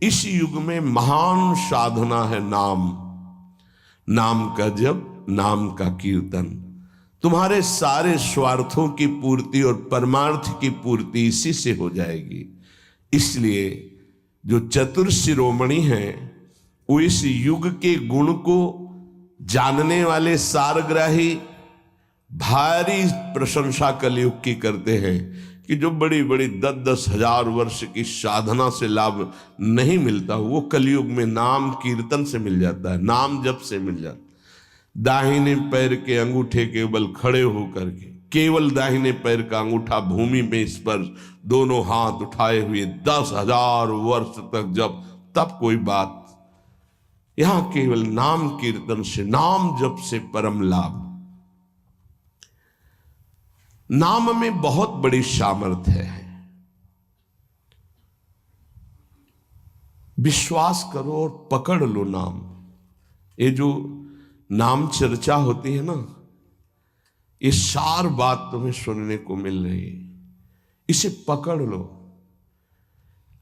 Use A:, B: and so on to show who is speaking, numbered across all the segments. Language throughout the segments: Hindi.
A: इस युग में महान साधना है नाम, नाम का जप, नाम का कीर्तन। तुम्हारे सारे स्वार्थों की पूर्ति और परमार्थ की पूर्ति इसी से हो जाएगी। इसलिए जो चतुर शिरोमणि हैं वो इस युग के गुण को जानने वाले सारग्राही भारी प्रशंसा कलयुग की करते हैं कि जो बड़ी बड़ी 10-10 हजार वर्ष की साधना से लाभ नहीं मिलता वो कलयुग में नाम कीर्तन से मिल जाता है, नाम जप से मिल जाता है। दाहिने पैर के अंगूठे के बल खड़े होकर के केवल दाहिने पैर का अंगूठा भूमि में स्पर्श, दोनों हाथ उठाए हुए 10,000 वर्ष तक जब, तब कोई बात। यहां केवल नाम कीर्तन से, नाम जप से परम लाभ। नाम में बहुत बड़ी सामर्थ्य है। विश्वास करो और पकड़ लो नाम। ये जो नाम चर्चा होती है ना, ये सार बात तुम्हें सुनने को मिल रही है, इसे पकड़ लो।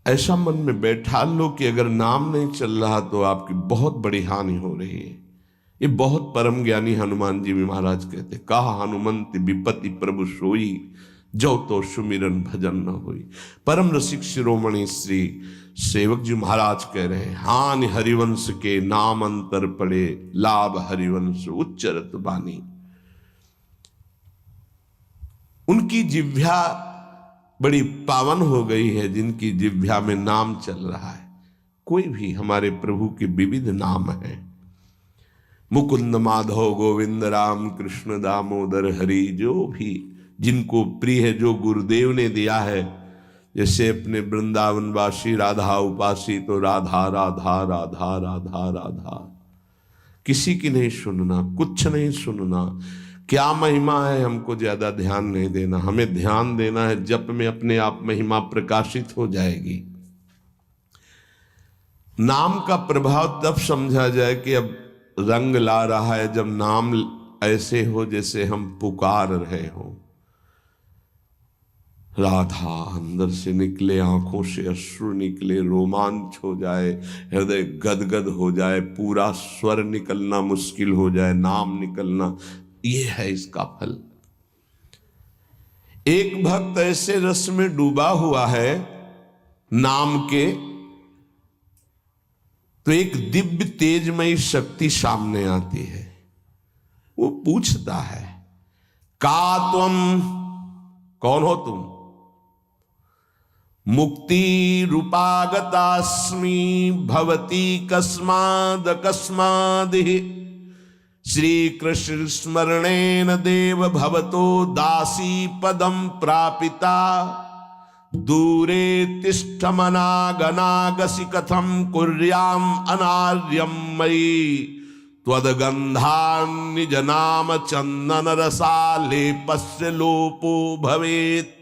A: ऐसा मन में बैठा लो कि अगर नाम नहीं चल रहा तो आपकी बहुत बड़ी हानि हो रही है। ये बहुत परम ज्ञानी हनुमान जी भी महाराज कहते, कहा हनुमंत विपत्ति प्रभु सोई, जो तो सुमिरन भजन न होई। परम रसिक शिरोमणि श्री सेवक जी महाराज कह रहे हैं, हानि हरिवंश के नाम अंतर पड़े, लाभ हरिवंश उच्चरत बानी। उनकी जिह्वा बड़ी पावन हो गई है जिनकी जिह्वा में नाम चल रहा है। कोई भी हमारे प्रभु के विविध नाम हैं, मुकुंद माधव गोविंद राम कृष्ण दामोदर हरि, जो भी जिनको प्रिय है, जो गुरुदेव ने दिया है। जैसे अपने वृंदावनवासी राधा उपासी, तो राधा राधा राधा राधा राधा, किसी की नहीं सुनना, कुछ नहीं सुनना। क्या महिमा है हमको ज्यादा ध्यान नहीं देना, हमें ध्यान देना है जप में अपने आप महिमा प्रकाशित हो जाएगी। नाम का प्रभाव तब समझा जाए कि अब रंग ला रहा है जब नाम ऐसे हो जैसे हम पुकार रहे हो। राधा अंदर से निकले, आंखों से अश्रु निकले, रोमांच हो जाए, हृदय गदगद हो जाए, पूरा स्वर निकलना मुश्किल हो जाए, नाम निकलना, ये है इसका फल। एक भक्त ऐसे रस में डूबा हुआ है नाम के, तो एक दिव्य तेजमयी शक्ति सामने आती है। वो पूछता है, का तुम, कौन हो तुम? मुक्ति रूपागतास्मि भवती कस्माद कस्मादिहि, श्री कृष्ण स्मरणेन देव भवतो दासी पदम प्रापिता, दूरे तिष्ठमनागनागसि कथम कुर्याम अनार्यम मयि, त्वदगंधान् निज नाम चंदन रसालेपस्य लोपो भवेत्।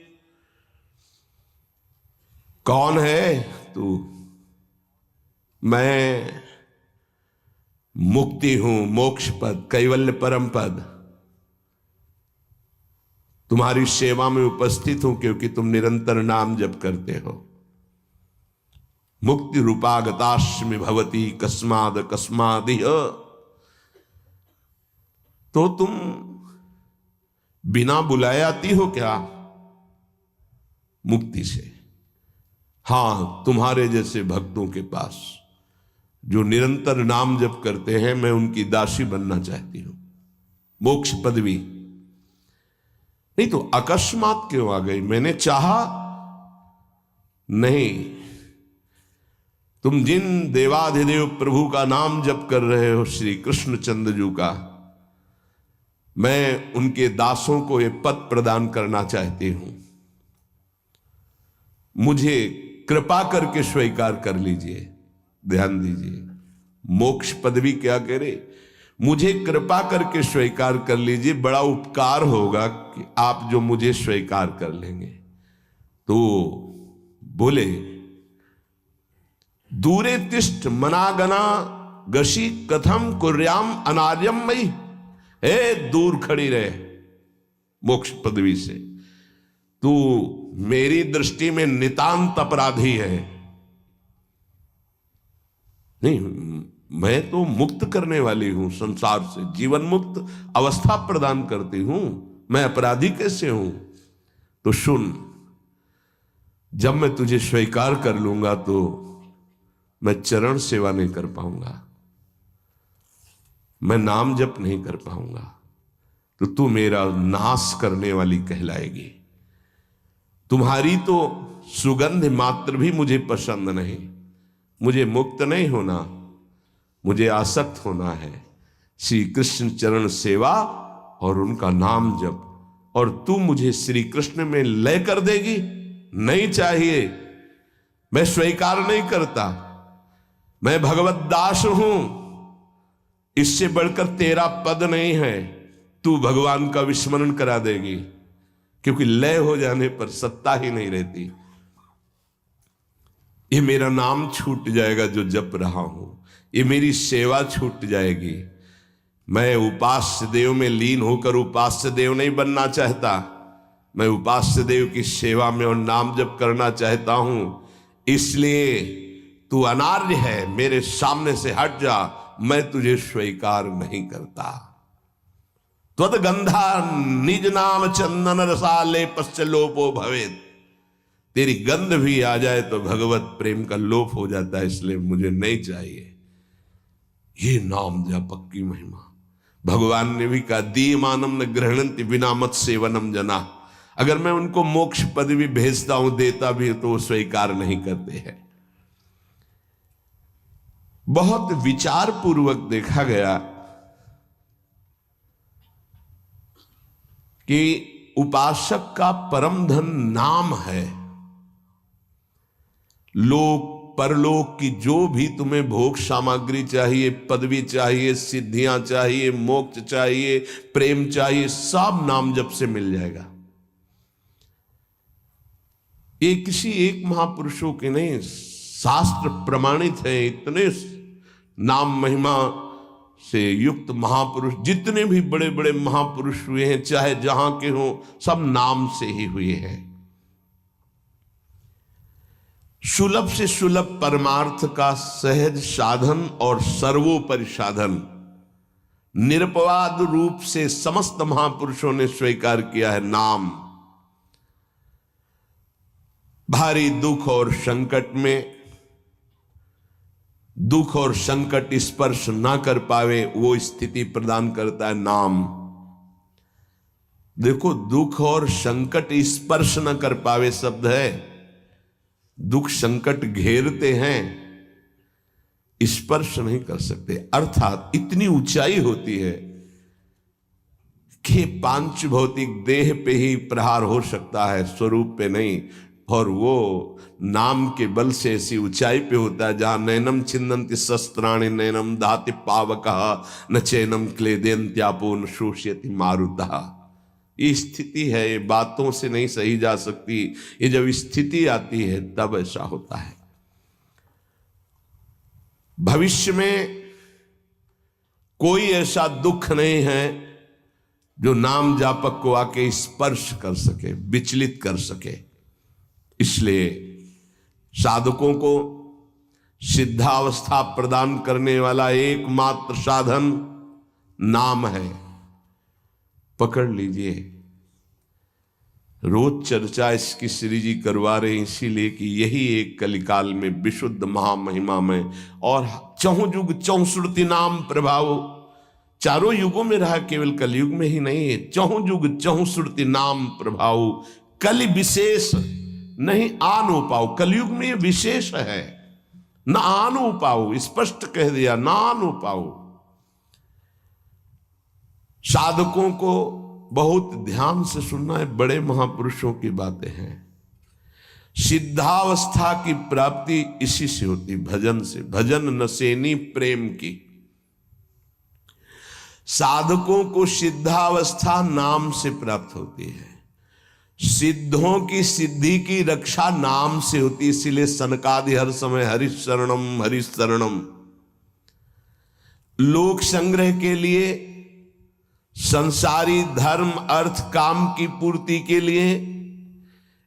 A: कौन है तू? मैं मुक्ति हूं, मोक्ष पद, कैवल्य परम पद। तुम्हारी सेवा में उपस्थित हूं क्योंकि तुम निरंतर नाम जप करते हो। मुक्ति रूपागतास्मि भवती कस्माद कस्मादिह, तो तुम बिना बुलाए आती हो क्या मुक्ति से? हां, तुम्हारे जैसे भक्तों के पास जो निरंतर नाम जप करते हैं, मैं उनकी दासी बनना चाहती हूं, मोक्ष पदवी। नहीं तो अकस्मात क्यों आ गई? मैंने चाहा नहीं। तुम जिन देवाधिदेव प्रभु का नाम जप कर रहे हो, श्री कृष्ण चंद्र का, मैं उनके दासों को ये पद प्रदान करना चाहती हूं। मुझे कृपा करके स्वीकार कर लीजिए। ध्यान दीजिए, मोक्ष पदवी क्या करे? मुझे कृपा करके स्वीकार कर लीजिए, बड़ा उपकार होगा कि आप जो मुझे स्वीकार कर लेंगे। तो बोले, दूरे तिष्ठ मनागना गशी कथम कुर्याम अनार्यम मयि, हे दूर खड़ी रहे मोक्ष पदवी से, तू मेरी दृष्टि में नितांत अपराधी है। नहीं, मैं तो मुक्त करने वाली हूं संसार से, जीवन मुक्त अवस्था प्रदान करती हूं, मैं अपराधी कैसे हूं? तो सुन, जब मैं तुझे स्वीकार कर लूंगा तो मैं चरण सेवा नहीं कर पाऊंगा, मैं नाम जप नहीं कर पाऊंगा, तो तू मेरा नाश करने वाली कहलाएगी। तुम्हारी तो सुगंध मात्र भी मुझे पसंद नहीं। मुझे मुक्त नहीं होना, मुझे आसक्त होना है श्री कृष्ण चरण सेवा और उनका नाम जप। और तू मुझे श्री कृष्ण में लय कर देगी? नहीं चाहिए, मैं स्वीकार नहीं करता। मैं भगवत दास हूं, इससे बढ़कर तेरा पद नहीं है। तू भगवान का विस्मरण करा देगी, क्योंकि लय हो जाने पर सत्ता ही नहीं रहती। ये मेरा नाम छूट जाएगा जो जप रहा हूं, ये मेरी सेवा छूट जाएगी। मैं उपास्य देव में लीन होकर उपास्य देव नहीं बनना चाहता, मैं उपास्य देव की सेवा में और नाम जप करना चाहता हूं। इसलिए तू अनार्य है, मेरे सामने से हट जा, मैं तुझे स्वीकार नहीं करता। त्वद्गंधा निज नाम चंदन रसाले पश्चलोपो भवेत। तेरी गंध भी आ जाए तो भगवत प्रेम का लोप हो जाता है, इसलिए मुझे नहीं चाहिए। ये नाम जप की महिमा। भगवान ने भी कहा, दीयमानम न गृह्णन्ति विना मत सेवनम जना। अगर मैं उनको मोक्ष पद भी भेजता हूं, देता भी तो वो स्वीकार नहीं करते हैं। बहुत विचार पूर्वक देखा गया कि उपासक का परम धन नाम है। लोक परलोक की जो भी तुम्हें भोग सामग्री चाहिए, पदवी चाहिए, सिद्धियां चाहिए, मोक्ष चाहिए, प्रेम चाहिए, सब नाम जप से मिल जाएगा। ये किसी एक महापुरुषों के नहीं, शास्त्र प्रमाणित है। इतने नाम महिमा से युक्त महापुरुष, जितने भी बड़े बड़े महापुरुष हुए हैं, चाहे जहां के हों, सब नाम से ही हुए हैं। सुलभ से सुलभ परमार्थ का सहज साधन और सर्वोपरि साधन निरपवाद रूप से समस्त महापुरुषों ने स्वीकार किया है नाम। भारी दुख और संकट में, दुख और संकट स्पर्श ना कर पावे वो स्थिति प्रदान करता है नाम। देखो, दुख और संकट स्पर्श न कर पावे शब्द है। दुख संकट घेरते हैं, स्पर्श नहीं कर सकते। अर्थात इतनी ऊंचाई होती है कि पांच भौतिक देह पे ही प्रहार हो सकता है, स्वरूप पे नहीं। और वो नाम के बल से ऐसी ऊंचाई पे होता है जहां नैनम छिन्नन्ति शस्त्राणि नैनम दाति पावकः न चैनम क्लेदयन्त्यापो न शोष्यति मारुतः। ये स्थिति है, ये बातों से नहीं सही जा सकती। ये जब स्थिति आती है तब ऐसा होता है। भविष्य में कोई ऐसा दुख नहीं है जो नाम जापक को आके स्पर्श कर सके, विचलित कर सके। इसलिए साधकों को सिद्धावस्था प्रदान करने वाला एकमात्र साधन नाम है। पकड़ लीजिए। रोज चर्चा इसकी श्री जी करवा रहे हैं, इसीलिए कि यही एक कलिकाल में विशुद्ध महामहिमा में और चहुं युग चौसुरति नाम प्रभाव, चारों युगों में रहा, केवल कलयुग में ही नहीं है। चहुं युग चहुसुरति नाम प्रभाव, कलि विशेष नहीं आनो पाओ। कलयुग में ये विशेष है, न आनो पाओ, स्पष्ट कह दिया, ना आनो पाओ। साधकों को बहुत ध्यान से सुनना है, बड़े महापुरुषों की बातें हैं। सिद्धावस्था की प्राप्ति इसी से होती, भजन से। भजन नसेनी प्रेम की। साधकों को सिद्धावस्था नाम से प्राप्त होती है। सिद्धों की सिद्धि की रक्षा नाम से होती, इसीलिए सनकादि हर समय हरिशरणम हरिशरणम। लोक संग्रह के लिए, संसारी धर्म अर्थ काम की पूर्ति के लिए,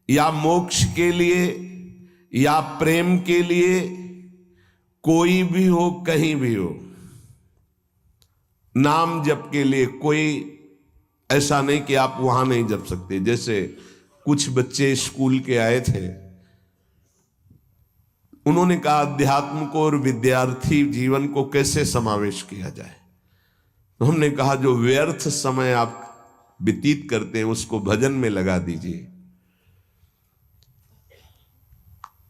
A: या मोक्ष के लिए, या प्रेम के लिए कोई भी हो, कहीं भी हो, नाम जप के लिए कोई ऐसा नहीं कि आप वहां नहीं जप सकते। जैसे कुछ बच्चे स्कूल के आए थे, उन्होंने कहा अध्यात्म को और विद्यार्थी जीवन को कैसे समावेश किया जाए। तो हमने कहा जो व्यर्थ समय आप व्यतीत करते हैं उसको भजन में लगा दीजिए।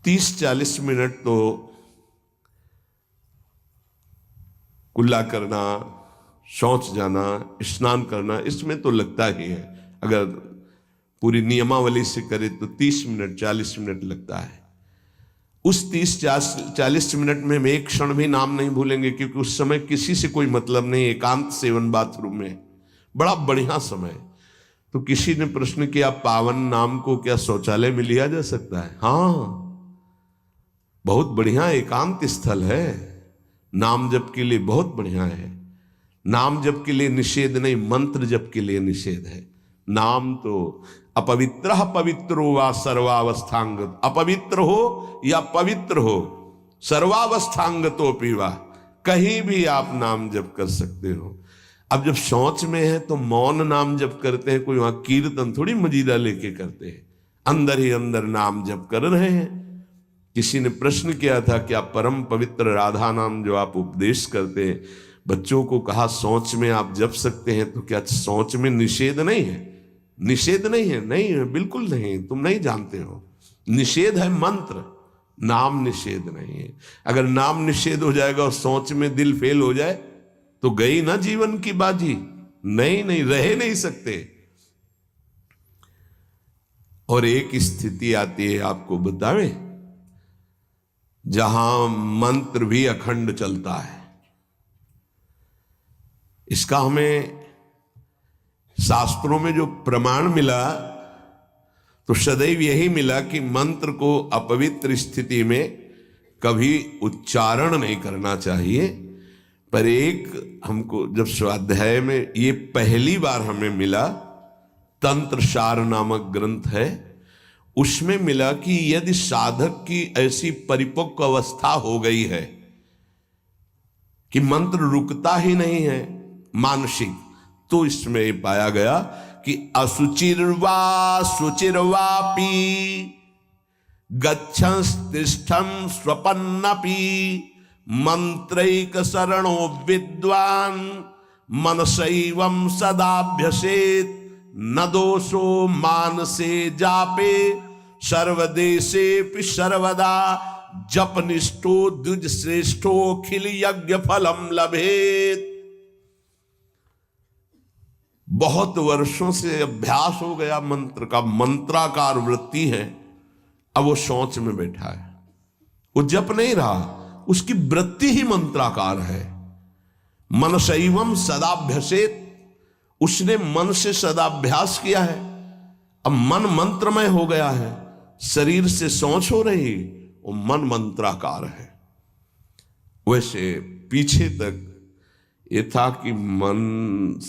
A: 30-40 मिनट तो कुल्ला करना, शौच जाना, स्नान करना, इसमें तो लगता ही है। अगर पूरी नियमावली से करे तो 30 मिनट 40 मिनट लगता है। उस 30-40 मिनट में हम एक क्षण भी नाम नहीं भूलेंगे, क्योंकि उस समय किसी से कोई मतलब नहीं, एकांत सेवन बाथरूम में, बड़ा बढ़िया समय। तो किसी ने प्रश्न किया, पावन नाम को क्या शौचालय में लिया जा सकता है? हाँ, बहुत बढ़िया एकांत स्थल है, नाम जप के लिए बहुत बढ़िया है। नाम जप के लिए निषेध नहीं, मंत्र जप के लिए निषेध है। नाम तो अपवित्र पवित्रो वा सर्वावस्थांगत, अपवित्र हो या पवित्र हो, सर्वावस्थांगतो पीवा, कहीं भी आप नाम जप कर सकते हो। अब जब शौच में है तो मौन नाम जप करते हैं, कोई वहां कीर्तन थोड़ी मजीदा लेके करते हैं, अंदर ही अंदर नाम जप कर रहे हैं। किसी ने प्रश्न किया था कि आप परम पवित्र राधा नाम जो आप उपदेश करते हैं, बच्चों को कहा शौच में आप जप सकते हैं, तो क्या शौच में निषेध नहीं है? निषेध नहीं है, नहीं है, बिल्कुल नहीं, तुम नहीं जानते हो। निषेध है मंत्र, नाम निषेध नहीं है। अगर नाम निषेध हो जाएगा और शौच में दिल फेल हो जाए तो गई ना जीवन की बाजी। नहीं नहीं, रह नहीं सकते। और एक स्थिति आती है, आपको बतावे, जहां मंत्र भी अखंड चलता है। इसका हमें शास्त्रों में जो प्रमाण मिला, तो सदैव यही मिला कि मंत्र को अपवित्र स्थिति में कभी उच्चारण नहीं करना चाहिए। पर एक हमको जब स्वाध्याय में ये पहली बार हमें मिला, तंत्र सार नामक ग्रंथ है, उसमें मिला कि यदि साधक की ऐसी परिपक्व अवस्था हो गई है कि मंत्र रुकता ही नहीं है मानसिक, तो इसमें पाया गया कि असुचिर्वा शुचिर्वापि गच्छंस्तिष्ठं स्वपन्नपि मंत्रैक शरणो विद्वान् मनसैवं सदाभ्यसेत् न दोषो मानसे जापे सर्वदेशेऽपि सर्वदा जपनिष्ठो द्विज श्रेष्ठो खिल यज्ञ फलम लभेत। बहुत वर्षों से अभ्यास हो गया मंत्र का, मंत्राकार वृत्ति है, अब वो शौच में बैठा है, वो जप नहीं रहा, उसकी वृत्ति ही मंत्राकार है। मनसैवं सदाभ्यसेत, उसने मन से सदाभ्यास किया है, अब मन मंत्रमय हो गया है, शरीर से शौच हो रही, वो मन मंत्राकार है। वैसे पीछे तक ये था कि मन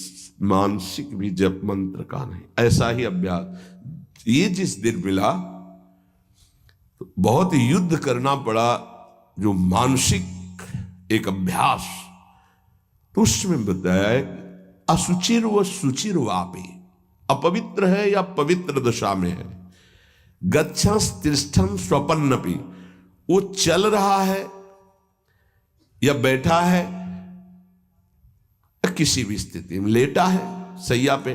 A: मानसिक भी जप मंत्र का नहीं, ऐसा ही अभ्यास। ये जिस दिन मिला तो बहुत युद्ध करना पड़ा, जो मानसिक एक अभ्यास, तो उसमें बताया असुचिर व सुचिर वापे, अपवित्र है या पवित्र दशा में है, गच्छंस तिष्ठं स्वपन्नपि, वो चल रहा है या बैठा है, किसी भी स्थिति में लेटा है सैया पे,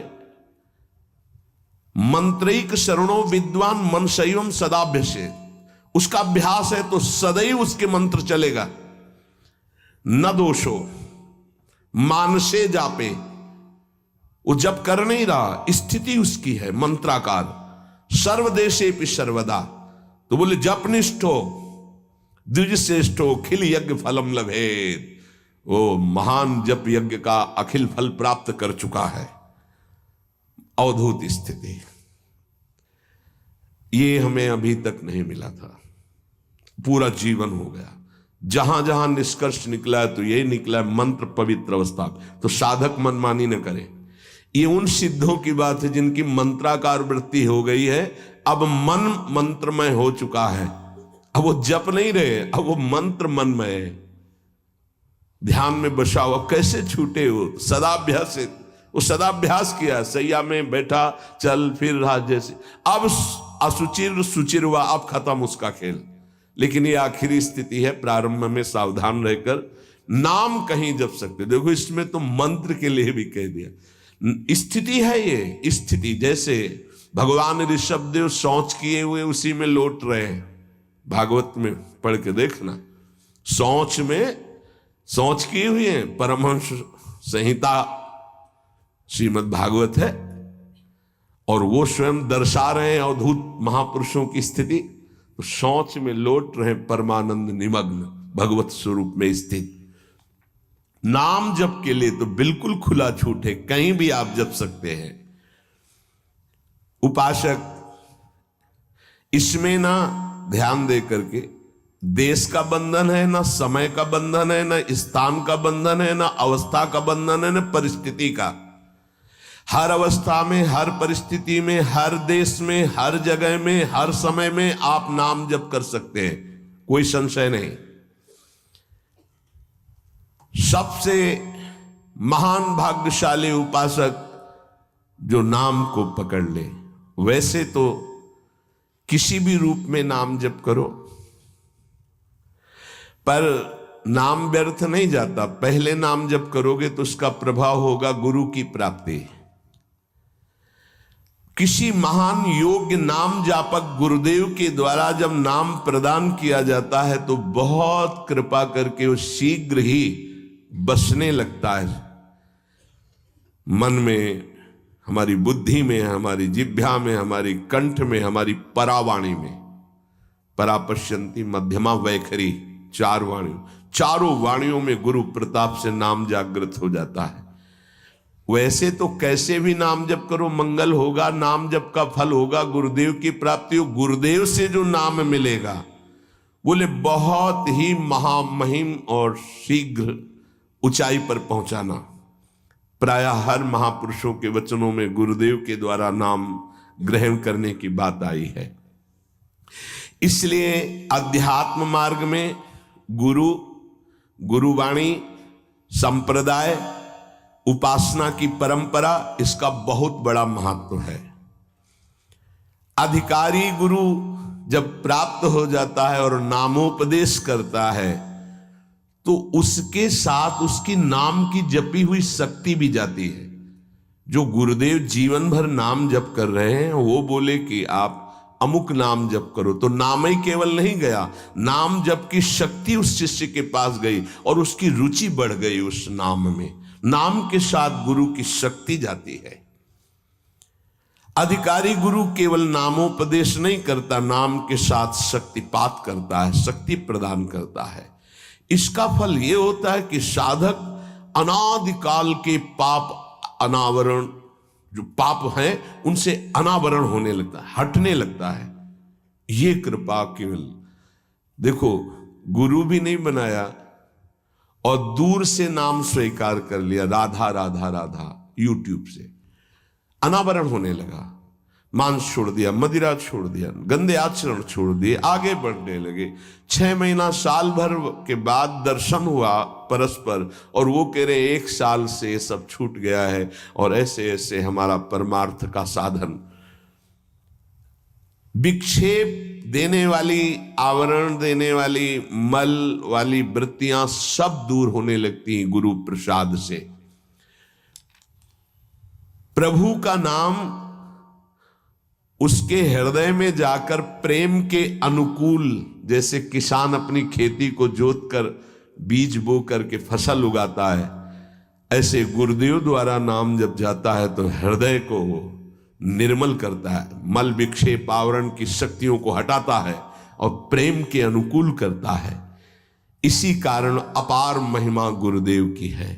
A: मंत्रैक शरणो विद्वान मनसैवं सदाभ्यसेत्, उसका अभ्यास है तो सदैव उसके मंत्र चलेगा। न दोषो मानसे जापे, वो जब कर नहीं रहा, स्थिति उसकी है मंत्राकार, सर्वदेशेपि सर्वदा, तो बोले जपनिष्ठो द्विज श्रेष्ठो खिल यज्ञ फलम लभेत, वो महान जप यज्ञ का अखिल फल प्राप्त कर चुका है। अवधूत स्थिति, ये हमें अभी तक नहीं मिला था, पूरा जीवन हो गया। जहां जहां निष्कर्ष निकला है तो यही निकला है, मंत्र पवित्र अवस्था। तो साधक मनमानी न करे। ये उन सिद्धों की बात है जिनकी मंत्राकार वृत्ति हो गई है, अब मन मंत्रमय हो चुका है, अब वो जप नहीं रहे, अब वो मंत्र मन में है, ध्यान में बसा हुआ। कैसे छूटे वो? सदाभ्यास, वो सदाभ्यास किया, सैया में बैठा, चल फिर रहा जैसे। अब असुचिर सुचिर हुआ, अब खत्म उसका खेल। लेकिन ये आखिरी स्थिति है, प्रारंभ में सावधान रहकर नाम कहीं जप सकते। देखो इसमें तो मंत्र के लिए भी कह दिया, स्थिति है ये स्थिति। जैसे भगवान ऋषभदेव शौच किए हुए उसी में लौट रहे हैं, भागवत में पढ़ के देखना, शौच में शौच किए हुए हैं। परमहंस संहिता श्रीमद् भागवत है, और वो स्वयं दर्शा रहे हैं अवधूत महापुरुषों की स्थिति। तो शौच में लौट रहे परमानंद निमग्न, भगवत स्वरूप में स्थित। नाम जप के लिए तो बिल्कुल खुला छूट है, कहीं भी आप जप सकते हैं। उपासक इसमें ना ध्यान दे करके, देश का बंधन है, ना समय का बंधन है, ना स्थान का बंधन है, ना अवस्था का बंधन है, ना परिस्थिति का। हर अवस्था में, हर परिस्थिति में, हर देश में, हर जगह में, हर समय में आप नाम जप कर सकते हैं, कोई संशय नहीं। सबसे महान भाग्यशाली उपासक जो नाम को पकड़ ले। वैसे तो किसी भी रूप में नाम जप करो, पर नाम व्यर्थ नहीं जाता। पहले नाम जप करोगे तो उसका प्रभाव होगा गुरु की प्राप्ति। किसी महान योग्य नाम जापक गुरुदेव के द्वारा जब नाम प्रदान किया जाता है तो बहुत कृपा करके वो शीघ्र ही बसने लगता है मन में, हमारी बुद्धि में, हमारी जिह्वा में, हमारी कंठ में, हमारी परावाणी में। परापश्यंती मध्यमा वैखरी, चार वाणियों, चारों वाणियों में गुरु प्रताप से नाम जागृत हो जाता है। वैसे तो कैसे भी नाम जप करो मंगल होगा, नाम जप का फल होगा, गुरुदेव की प्राप्ति हो। गुरुदेव से जो नाम मिलेगा बोले बहुत ही महामहिम और शीघ्र ऊंचाई पर पहुंचाना। प्रायः हर महापुरुषों के वचनों में गुरुदेव के द्वारा नाम ग्रहण करने की बात आई है। इसलिए अध्यात्म मार्ग में गुरु, गुरुवाणी, संप्रदाय, उपासना की परंपरा, इसका बहुत बड़ा महत्व है। अधिकारी गुरु जब प्राप्त हो जाता है और नामोपदेश करता है तो उसके साथ उसकी नाम की जपी हुई शक्ति भी जाती है। जो गुरुदेव जीवन भर नाम जप कर रहे हैं वो बोले कि आप अमुक नाम जप करो, तो नाम ही केवल नहीं गया, नाम जप की शक्ति उस शिष्य के पास गई और उसकी रुचि बढ़ गई उस नाम में। नाम के साथ गुरु की शक्ति जाती है। अधिकारी गुरु केवल नामोपदेश नहीं करता, नाम के साथ शक्तिपात करता है, शक्ति प्रदान करता है। इसका फल यह होता है कि साधक अनादिकाल के पाप अनावरण, जो पाप हैं उनसे अनावरण होने लगता है, हटने लगता है। ये कृपा केवल देखो, गुरु भी नहीं बनाया और दूर से नाम स्वीकार कर लिया, राधा राधा राधा, यूट्यूब से अनावरण होने लगा। मांस छोड़ दिया, मदिरा छोड़ दिया, गंदे आचरण छोड़ दिए, आगे बढ़ने लगे। 6 महीना साल भर के बाद दर्शन हुआ परस्पर और वो कह रहे 1 साल से ये सब छूट गया है और ऐसे ऐसे हमारा परमार्थ का साधन। विक्षेप देने वाली, आवरण देने वाली, मल वाली वृत्तियां सब दूर होने लगती हैं गुरु प्रसाद से। प्रभु का नाम उसके हृदय में जाकर प्रेम के अनुकूल, जैसे किसान अपनी खेती को जोत कर बीज बो करके फसल उगाता है, ऐसे गुरुदेव द्वारा नाम जब जाता है तो हृदय को निर्मल करता है, मल विक्षेप आवरण की शक्तियों को हटाता है और प्रेम के अनुकूल करता है। इसी कारण अपार महिमा गुरुदेव की है।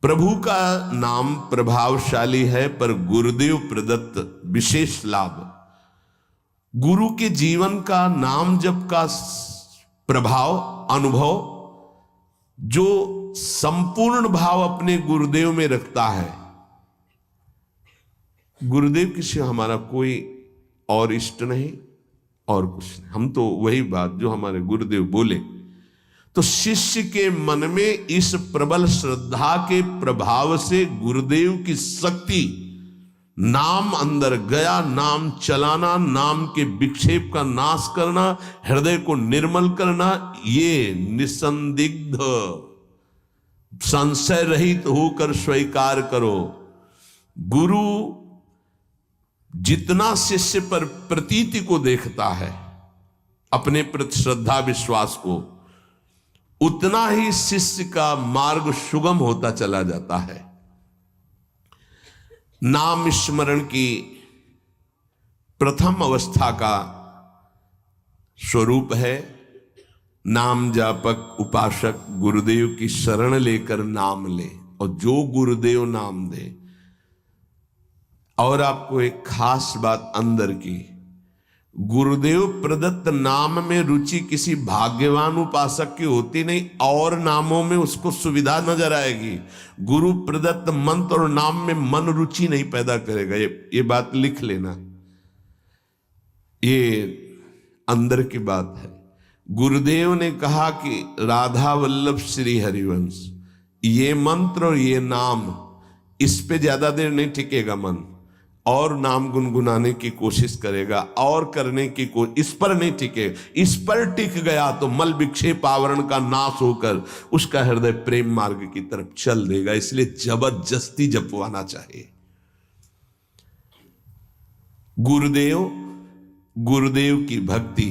A: प्रभु का नाम प्रभावशाली है, पर गुरुदेव प्रदत्त विशेष लाभ। गुरु के जीवन का नाम जप का प्रभाव, अनुभव, जो संपूर्ण भाव अपने गुरुदेव में रखता है। गुरुदेव के सिवा हमारा कोई और इष्ट नहीं और कुछ नहीं। हम तो वही बात जो हमारे गुरुदेव बोले। तो शिष्य के मन में इस प्रबल श्रद्धा के प्रभाव से गुरुदेव की शक्ति, नाम अंदर गया, नाम चलाना, नाम के विक्षेप का नाश करना, हृदय को निर्मल करना, ये निसंदिग्ध संशय रहित होकर स्वीकार करो। गुरु जितना शिष्य पर प्रतीति को देखता है, अपने प्रति श्रद्धा विश्वास को, उतना ही शिष्य का मार्ग सुगम होता चला जाता है। नाम स्मरण की प्रथम अवस्था का स्वरूप है नाम जापक उपासक गुरुदेव की शरण लेकर नाम ले, और जो गुरुदेव नाम दे। और आपको एक खास बात अंदर की, गुरुदेव प्रदत्त नाम में रुचि किसी भाग्यवान उपासक की होती नहीं, और नामों में उसको सुविधा नजर आएगी। गुरु प्रदत्त मंत्र और नाम में मन रुचि नहीं पैदा करेगा। ये बात लिख लेना, ये अंदर की बात है। गुरुदेव ने कहा कि राधा वल्लभ श्री हरिवंश, ये मंत्र और ये नाम, इस पे ज्यादा देर नहीं टिकेगा मन, और नाम गुनगुनाने की कोशिश करेगा, और करने की इस पर नहीं टिके। इस पर टिक गया तो मल विक्षेप आवरण का नाश होकर उसका हृदय प्रेम मार्ग की तरफ चल देगा। इसलिए जबरदस्ती जपवाना चाहिए। गुरुदेव की भक्ति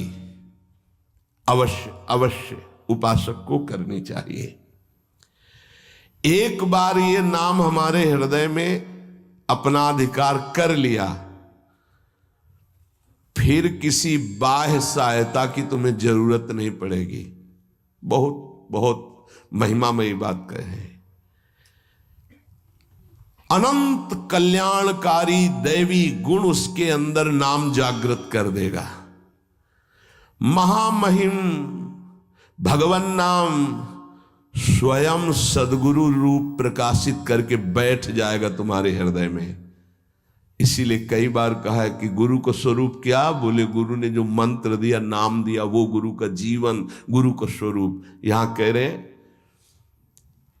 A: अवश्य उपासक को करनी चाहिए। एक बार ये नाम हमारे हृदय में अपना अधिकार कर लिया, फिर किसी बाह्य सहायता की तुम्हें जरूरत नहीं पड़ेगी। बहुत बहुत महिमामयी बात कहे। अनंत कल्याणकारी दैवी गुण उसके अंदर नाम जागृत कर देगा। महामहिम भगवान नाम स्वयं सदगुरु रूप प्रकाशित करके बैठ जाएगा तुम्हारे हृदय में। इसीलिए कई बार कहा है कि गुरु का स्वरूप क्या? बोले गुरु ने जो मंत्र दिया, नाम दिया, वो गुरु का जीवन, गुरु का स्वरूप। यहां कह रहे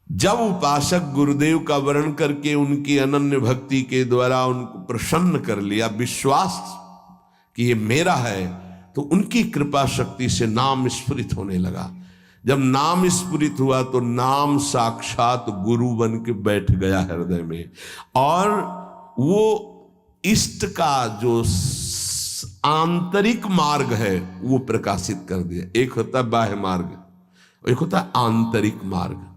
A: जब उपासक गुरुदेव का वर्ण करके उनकी अनन्य भक्ति के द्वारा उनको प्रसन्न कर लिया, विश्वास कि ये मेरा है, तो उनकी कृपा शक्ति से नाम स्फुरित होने लगा। जब नाम स्फुरित हुआ तो नाम साक्षात गुरु बन के बैठ गया हृदय में, और वो इष्ट का जो आंतरिक मार्ग है वो प्रकाशित कर दिया। एक होता है बाह्य मार्ग, एक होता है आंतरिक मार्ग।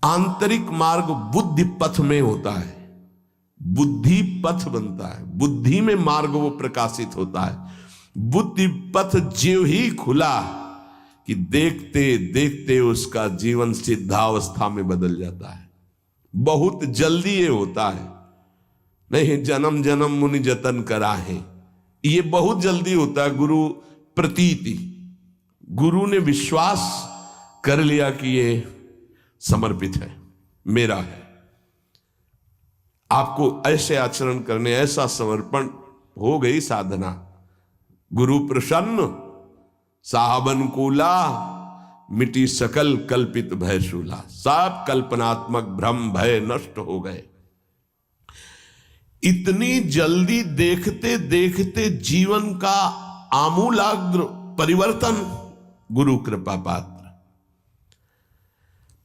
A: आंतरिक मार्ग बुद्धि पथ में होता है, बुद्धि पथ बनता है, बुद्धि में मार्ग वो प्रकाशित होता है। बुद्धि पथ ज्यों ही खुला कि देखते देखते उसका जीवन सिद्धावस्था में बदल जाता है। बहुत जल्दी ये होता है, नहीं जन्म जन्म मुनि जतन करा है, ये बहुत जल्दी होता है। गुरु प्रतीति, गुरु ने विश्वास कर लिया कि ये समर्पित है, मेरा है। आपको ऐसे आचरण करने, ऐसा समर्पण हो गई साधना। गुरु प्रसन्न साहब अनुकूला, मिटी सकल कल्पित भय शूला। सब कल्पनात्मक भ्रम भय नष्ट हो गए। इतनी जल्दी देखते देखते जीवन का आमूलाग्र परिवर्तन गुरु कृपा पात्र,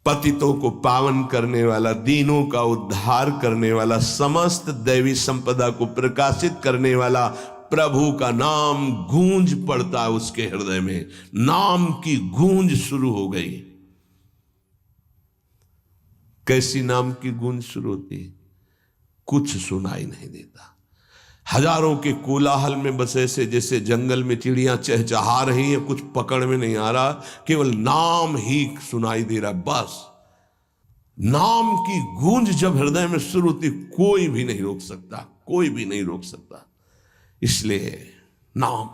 A: पतितों को पावन करने वाला, दीनों का उद्धार करने वाला, समस्त दैवी संपदा को प्रकाशित करने वाला प्रभु का नाम गूंज पड़ता है उसके हृदय में। नाम की गूंज शुरू हो गई। कैसी नाम की गूंज शुरू होती है? कुछ सुनाई नहीं देता। हजारों के कोलाहल में बस ऐसे जैसे जंगल में चिड़ियां चहचहा रही हैं, कुछ पकड़ में नहीं आ रहा, केवल नाम ही सुनाई दे रहा। बस नाम की गूंज जब हृदय में शुरू होती, कोई भी नहीं रोक सकता, कोई भी नहीं रोक सकता। इसलिए नाम,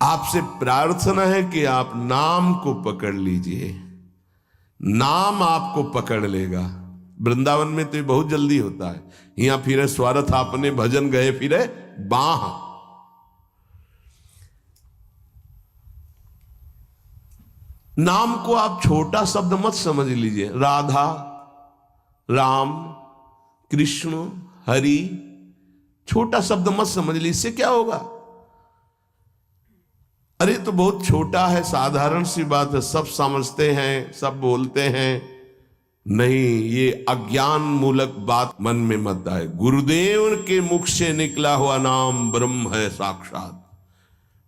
A: आपसे प्रार्थना है कि आप नाम को पकड़ लीजिए, नाम आपको पकड़ लेगा। वृंदावन में तो ये बहुत जल्दी होता है। यहां फिरे स्वार्थ आपने भजन गए फिरे बाह, नाम को आप छोटा शब्द मत समझ लीजिए। राधा, राम, कृष्ण, हरि, छोटा शब्द मत समझ लीजिए। इससे क्या होगा? अरे तो बहुत छोटा है, साधारण सी बात है, सब समझते हैं, सब बोलते हैं। नहीं, ये अज्ञान मूलक बात मन में मत आए। गुरुदेव के मुख से निकला हुआ नाम ब्रह्म है साक्षात।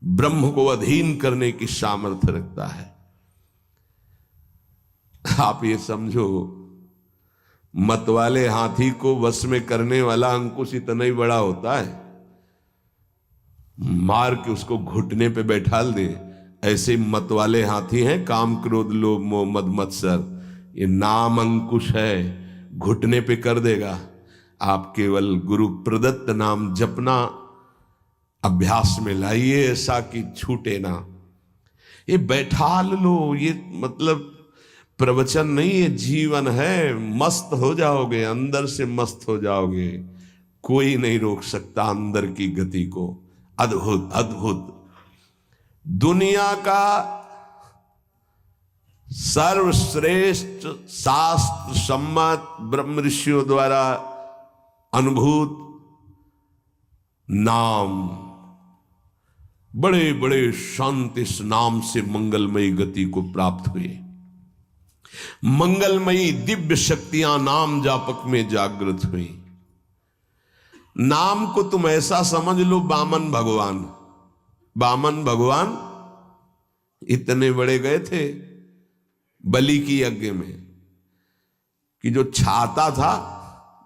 A: ब्रह्म को अधीन करने की सामर्थ्य रखता है। आप ये समझो, मतवाले हाथी को वश में करने वाला अंकुश इतना ही बड़ा होता है, मार के उसको घुटने पे बैठाल दे। ऐसे मतवाले हाथी हैं काम, क्रोध, लोभ, मोह, मद, मत्सर। ये नाम अंकुश है, घुटने पे कर देगा। आप केवल गुरु प्रदत्त नाम जपना अभ्यास में लाइए, ऐसा कि छूटे ना। ये बैठा लो, ये मतलब प्रवचन नहीं, ये जीवन है। मस्त हो जाओगे, अंदर से मस्त हो जाओगे। कोई नहीं रोक सकता अंदर की गति को। अद्भुत अद्भुत। दुनिया का सर्वश्रेष्ठ शास्त्र सम्मत ब्रह्म ऋषियों द्वारा अनुभूत नाम, बड़े बड़े संत इस नाम से मंगलमयी गति को प्राप्त हुए। मंगलमयी दिव्य शक्तियां नाम जापक में जागृत हुई। नाम को तुम ऐसा समझ लो, वामन भगवान। वामन भगवान इतने बड़े गए थे बलि की यज्ञ में कि जो छाता था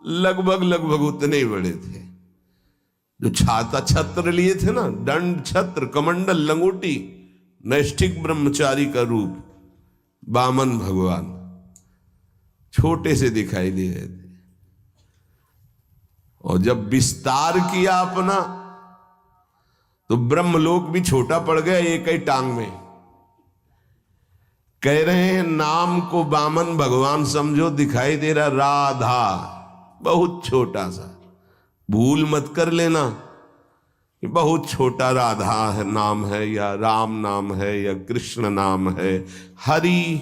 A: लगभग लगभग उतने ही बड़े थे। जो छाता, छत्र लिए थे ना, दंड, छत्र, कमंडल, लंगोटी, नैष्ठिक ब्रह्मचारी का रूप। वामन भगवान छोटे से दिखाई दे रहे थे। और जब विस्तार किया अपना, तो ब्रह्मलोक भी छोटा पड़ गया एक ही टांग में। कह रहे हैं नाम को वामन भगवान समझो, दिखाई दे रहा राधा, बहुत छोटा सा। भूल मत कर लेना कि बहुत छोटा राधा है नाम है, या राम नाम है, या कृष्ण नाम है, हरि।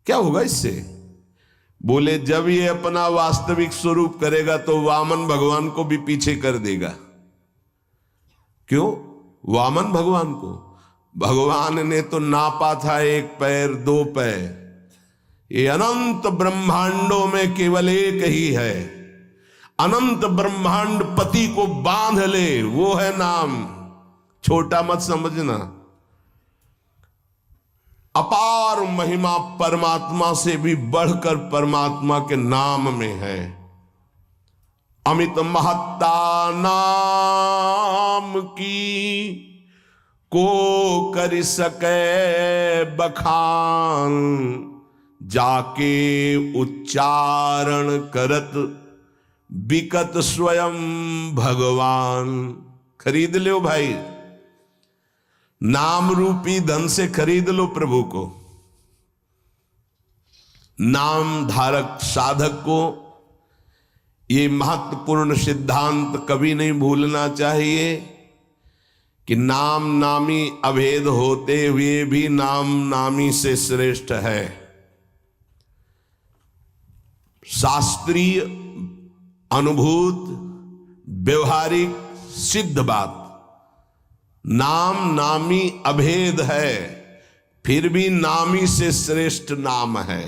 A: क्या होगा इससे? बोले जब ये अपना वास्तविक स्वरूप करेगा तो वामन भगवान को भी पीछे कर देगा। क्यों? वामन भगवान को भगवान ने तो नापा था 1 पैर 2 पैर। ये अनंत ब्रह्मांडों में केवल एक ही है। अनंत ब्रह्मांड पति को बांध ले, वो है नाम। छोटा मत समझना। अपार महिमा परमात्मा से भी बढ़कर परमात्मा के नाम में है। अमित महत्ता नाम की को कर सके बखान, जाके उच्चारण करत बिकत स्वयं भगवान। खरीद लो भाई, नाम रूपी धन से खरीद लो प्रभु को। नाम धारक साधक को ये महत्वपूर्ण सिद्धांत कभी नहीं भूलना चाहिए कि नाम नामी अभेद होते हुए भी नाम नामी से श्रेष्ठ है। शास्त्रीय, अनुभूत, व्यवहारिक, सिद्ध बात, नाम नामी अभेद है, फिर भी नामी से श्रेष्ठ नाम है।